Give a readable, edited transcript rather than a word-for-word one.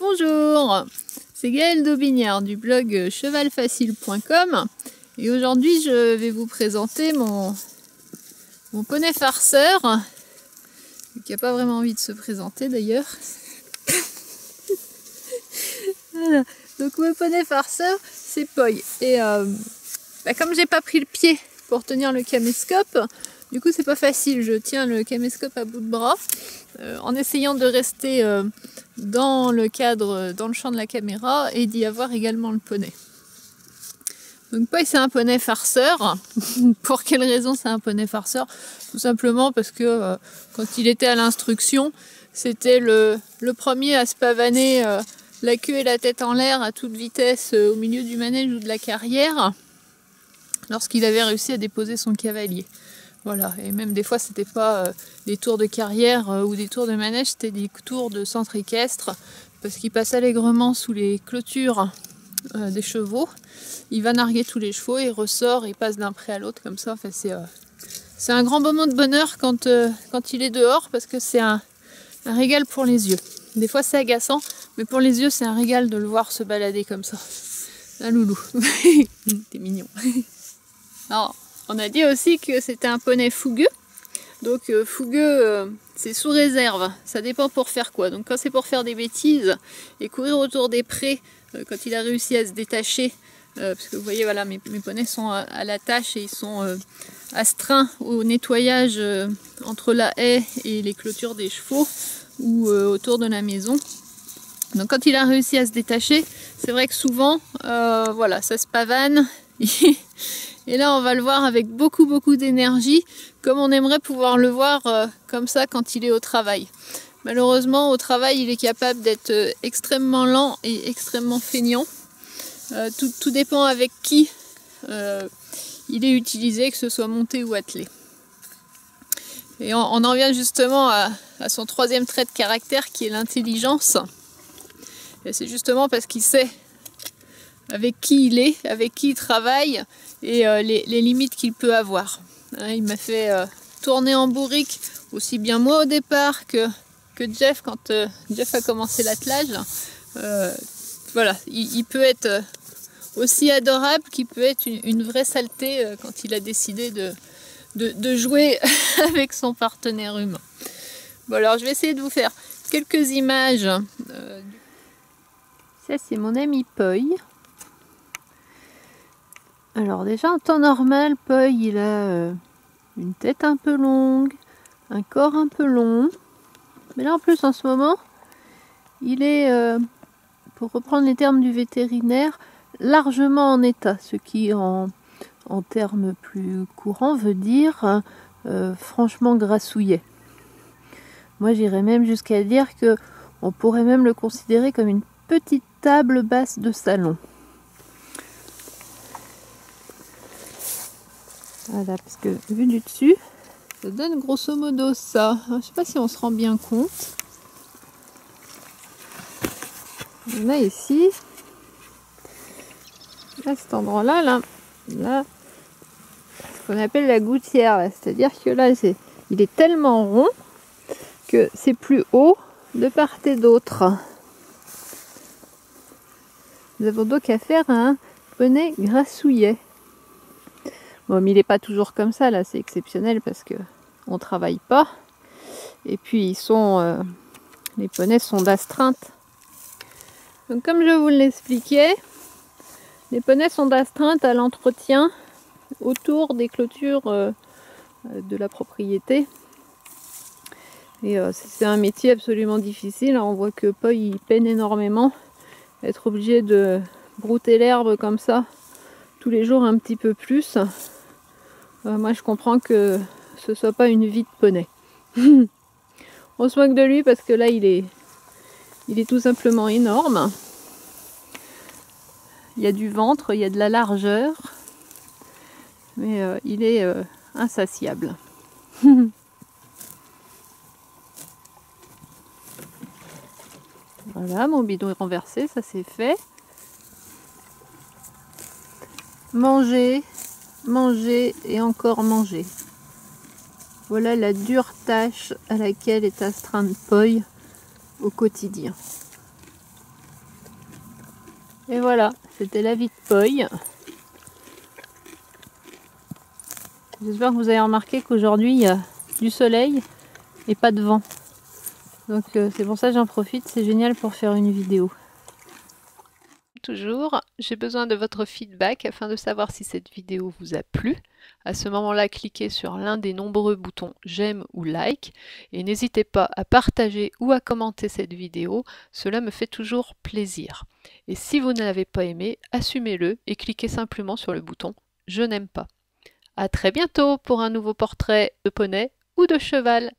Bonjour, c'est Gaëlle Daubignard du blog chevalfacile.com et aujourd'hui je vais vous présenter mon poney farceur qui n'a pas vraiment envie de se présenter d'ailleurs. Voilà. Donc mon poney farceur c'est Poi et comme j'ai pas pris le pied pour tenir le caméscope, du coup c'est pas facile, je tiens le caméscope à bout de bras en essayant de rester dans le cadre, dans le champ de la caméra et d'y avoir également le poney. Donc Poi c'est un poney farceur. Pour quelle raison c'est un poney farceur? Tout simplement parce que quand il était à l'instruction, c'était le premier à se pavaner la queue et la tête en l'air à toute vitesse au milieu du manège ou de la carrière lorsqu'il avait réussi à déposer son cavalier. Voilà, et même des fois c'était pas des tours de carrière ou des tours de manège, c'était des tours de centre équestre parce qu'il passe allègrement sous les clôtures des chevaux. Il va narguer tous les chevaux, il ressort, il passe d'un pré à l'autre comme ça. Enfin, c'est un grand moment de bonheur quand il est dehors parce que c'est un régal pour les yeux. Des fois c'est agaçant, mais pour les yeux c'est un régal de le voir se balader comme ça. Un loulou. T'es mignon. Alors, on a dit aussi que c'était un poney fougueux. Donc fougueux, c'est sous réserve. Ça dépend pour faire quoi. Donc quand c'est pour faire des bêtises et courir autour des prés, quand il a réussi à se détacher, parce que vous voyez, voilà, mes poneys sont à la tâche et ils sont astreints au nettoyage entre la haie et les clôtures des chevaux ou autour de la maison. Donc quand il a réussi à se détacher, c'est vrai que souvent, voilà, ça se pavane. Et là, on va le voir avec beaucoup d'énergie, comme on aimerait pouvoir le voir comme ça quand il est au travail. Malheureusement, au travail, il est capable d'être extrêmement lent et extrêmement feignant. Tout dépend avec qui il est utilisé, que ce soit monté ou attelé. Et on en vient justement à son troisième trait de caractère, qui est l'intelligence. Et c'est justement parce qu'il sait avec qui il est, avec qui il travaille et les limites qu'il peut avoir. Il m'a fait tourner en bourrique aussi bien moi au départ que Jeff quand Jeff a commencé l'attelage. Voilà, il peut être aussi adorable qu'il peut être une vraie saleté quand il a décidé de jouer avec son partenaire humain. Bon, alors je vais essayer de vous faire quelques images. Ça c'est mon ami Poi. Alors déjà en temps normal, Poi il a une tête un peu longue, un corps un peu long. Mais là en plus en ce moment, il est, pour reprendre les termes du vétérinaire, largement en état. Ce qui en termes plus courants veut dire franchement grassouillet. Moi j'irais même jusqu'à dire que on pourrait même le considérer comme une petite table basse de salon. Voilà, parce que vu du dessus, ça donne grosso modo ça. Je ne sais pas si on se rend bien compte. On a ici, à cet endroit-là, là, ce qu'on appelle la gouttière. C'est-à-dire que là, il est tellement rond que c'est plus haut de part et d'autre. Nous avons donc affaire à un poney grassouillet. Bon, mais il n'est pas toujours comme ça, là, c'est exceptionnel parce que on travaille pas. Et puis, les poneys sont d'astreinte. Donc, comme je vous l'expliquais, les poneys sont d'astreinte à l'entretien autour des clôtures de la propriété. Et c'est un métier absolument difficile. On voit que Poi il peine énormément. Être obligé de brouter l'herbe comme ça tous les jours un petit peu plus. Moi je comprends que ce soit pas une vie de poney. On se moque de lui parce que là il est tout simplement énorme. Il y a du ventre, il y a de la largeur, mais il est insatiable. Voilà, mon bidon est renversé, ça c'est fait. Manger, manger et encore manger. Voilà la dure tâche à laquelle est astreinte Poi au quotidien. Et voilà, c'était la vie de Poi. J'espère que vous avez remarqué qu'aujourd'hui il y a du soleil et pas de vent. Donc c'est pour ça que j'en profite, c'est génial pour faire une vidéo. Toujours, j'ai besoin de votre feedback afin de savoir si cette vidéo vous a plu. À ce moment-là, cliquez sur l'un des nombreux boutons j'aime ou like et n'hésitez pas à partager ou à commenter cette vidéo, cela me fait toujours plaisir. Et si vous ne l'avez pas aimé, assumez-le et cliquez simplement sur le bouton je n'aime pas. À très bientôt pour un nouveau portrait de poney ou de cheval.